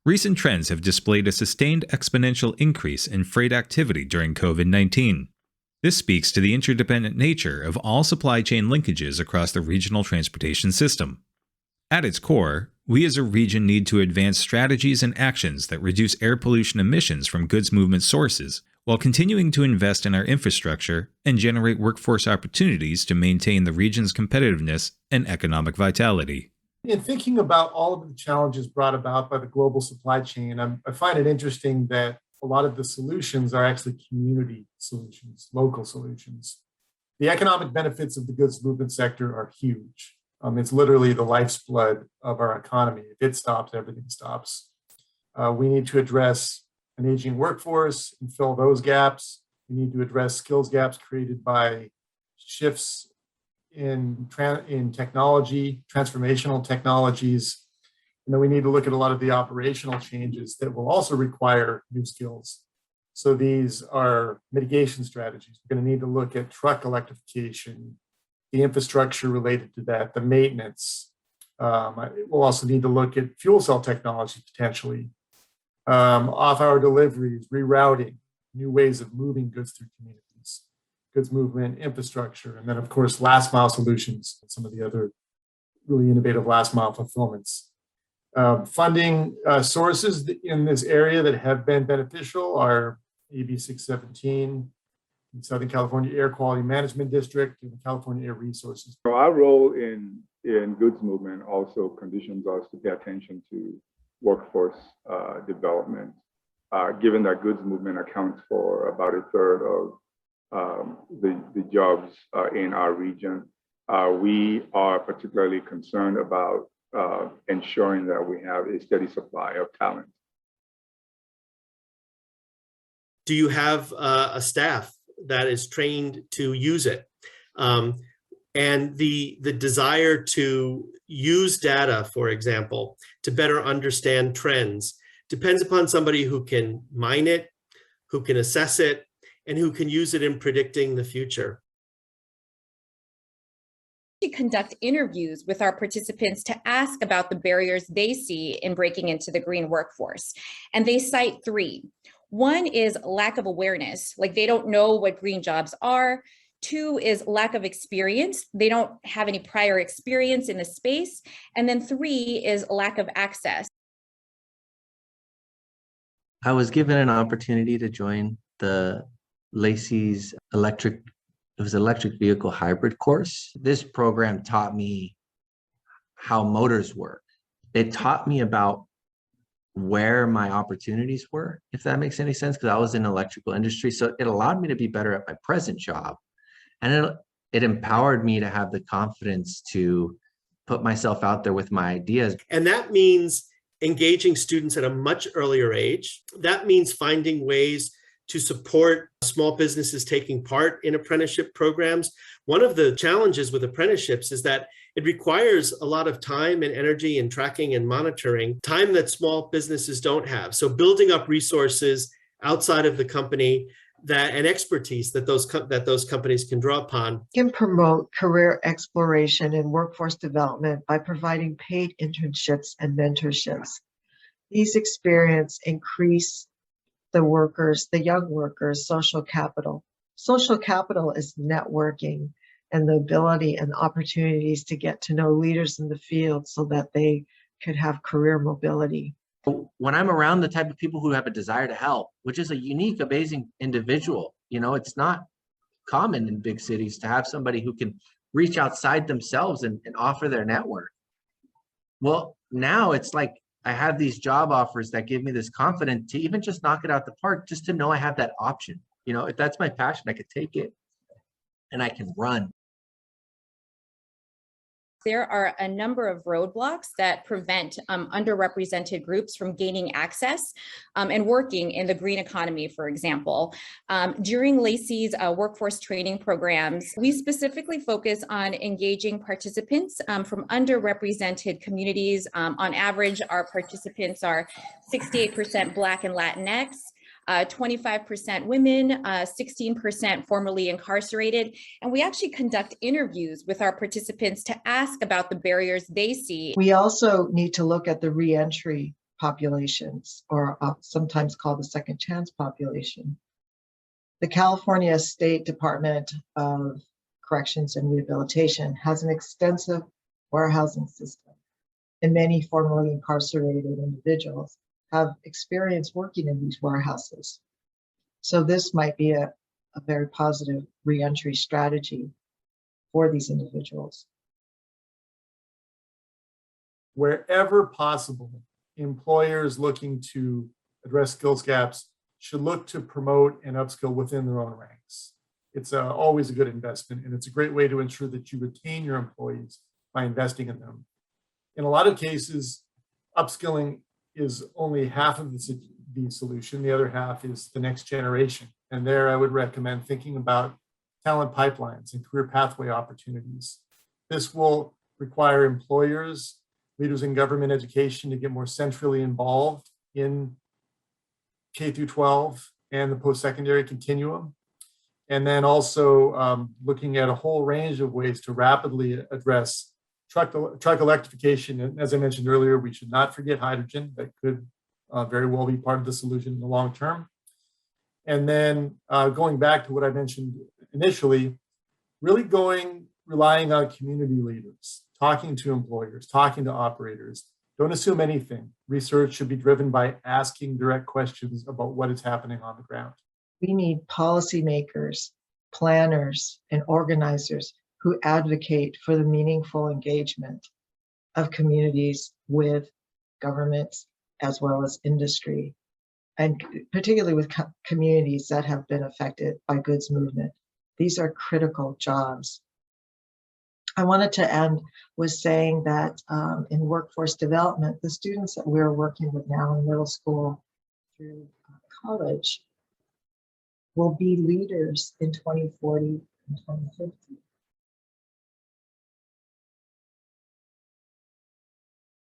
Recent trends have displayed a sustained exponential increase in freight activity during COVID-19. This speaks to the interdependent nature of all supply chain linkages across the regional transportation system. At its core, we as a region need to advance strategies and actions that reduce air pollution emissions from goods movement sources, while continuing to invest in our infrastructure and generate workforce opportunities to maintain the region's competitiveness and economic vitality. In thinking about all of the challenges brought about by the global supply chain, I find it interesting that a lot of the solutions are actually community solutions, local solutions. The economic benefits of the goods movement sector are huge. It's literally the lifeblood of our economy. If it stops, everything stops. We need to address an aging workforce and fill those gaps. We need to address skills gaps created by shifts in technology, transformational technologies. And then we need to look at a lot of the operational changes that will also require new skills. So these are mitigation strategies. We're going to need to look at truck electrification, the infrastructure related to that, the maintenance. We'll also need to look at fuel cell technology potentially, off-hour deliveries, rerouting, new ways of moving goods through communities, goods movement, infrastructure, and then of course, last mile solutions and some of the other really innovative last mile fulfillments. Funding sources in this area that have been beneficial are AB 617, Southern California Air Quality Management District, and the California Air Resources. So our role in goods movement also conditions us to pay attention to workforce development, given that goods movement accounts for about a third of the jobs in our region. We are particularly concerned about ensuring that we have a steady supply of talent. Do you have a staff that is trained to use it? And the desire to use data, for example, to better understand trends depends upon somebody who can mine it, who can assess it, and who can use it in predicting the future. We conduct interviews with our participants to ask about the barriers they see in breaking into the green workforce. And they cite three. One is lack of awareness, like they don't know what green jobs are. Two is lack of experience. They don't have any prior experience in the space. And then three is lack of access. I was given an opportunity to join the Lacey's electric vehicle hybrid course. This program taught me how motors work. It taught me about where my opportunities were, if that makes any sense, because I was in the electrical industry. So it allowed me to be better at my present job. And it empowered me to have the confidence to put myself out there with my ideas. And that means engaging students at a much earlier age. That means finding ways to support small businesses taking part in apprenticeship programs. One of the challenges with apprenticeships is that it requires a lot of time and energy and tracking and monitoring, time that small businesses don't have. So building up resources outside of the company and expertise that those companies can draw upon. Can promote career exploration and workforce development by providing paid internships and mentorships. These experiences increase the young workers' social capital. Social capital is networking and the ability and opportunities to get to know leaders in the field so that they could have career mobility. When I'm around the type of people who have a desire to help, which is a unique, amazing individual, it's not common in big cities to have somebody who can reach outside themselves and offer their network. Well, now it's like I have these job offers that give me this confidence to even just knock it out the park, just to know I have that option. If that's my passion, I could take it and I can run. There are a number of roadblocks that prevent underrepresented groups from gaining access and working in the green economy, for example. During Lacey's workforce training programs, we specifically focus on engaging participants from underrepresented communities. On average, our participants are 68% Black and Latinx, 25% women, 16% formerly incarcerated. And we actually conduct interviews with our participants to ask about the barriers they see. We also need to look at the reentry populations, or sometimes called the second chance population. The California State Department of Corrections and Rehabilitation has an extensive warehousing system, and many formerly incarcerated individuals have experience working in these warehouses. So this might be a very positive reentry strategy for these individuals. Wherever possible, employers looking to address skills gaps should look to promote and upskill within their own ranks. It's always a good investment, and it's a great way to ensure that you retain your employees by investing in them. In a lot of cases, upskilling is only half of the solution. The other half is the next generation. And there I would recommend thinking about talent pipelines and career pathway opportunities. This will require employers, leaders in government education to get more centrally involved in K through 12 and the post-secondary continuum. And then also looking at a whole range of ways to rapidly address truck electrification. And as I mentioned earlier, we should not forget hydrogen. That could very well be part of the solution in the long term. And then going back to what I mentioned initially, really relying on community leaders, talking to employers, talking to operators. Don't assume anything. Research should be driven by asking direct questions about what is happening on the ground. We need policymakers, planners, and organizers who advocate for the meaningful engagement of communities with governments as well as industry, and particularly with communities that have been affected by goods movement. These are critical jobs. I wanted to end with saying that in workforce development, the students that we're working with now in middle school through college will be leaders in 2040 and 2050.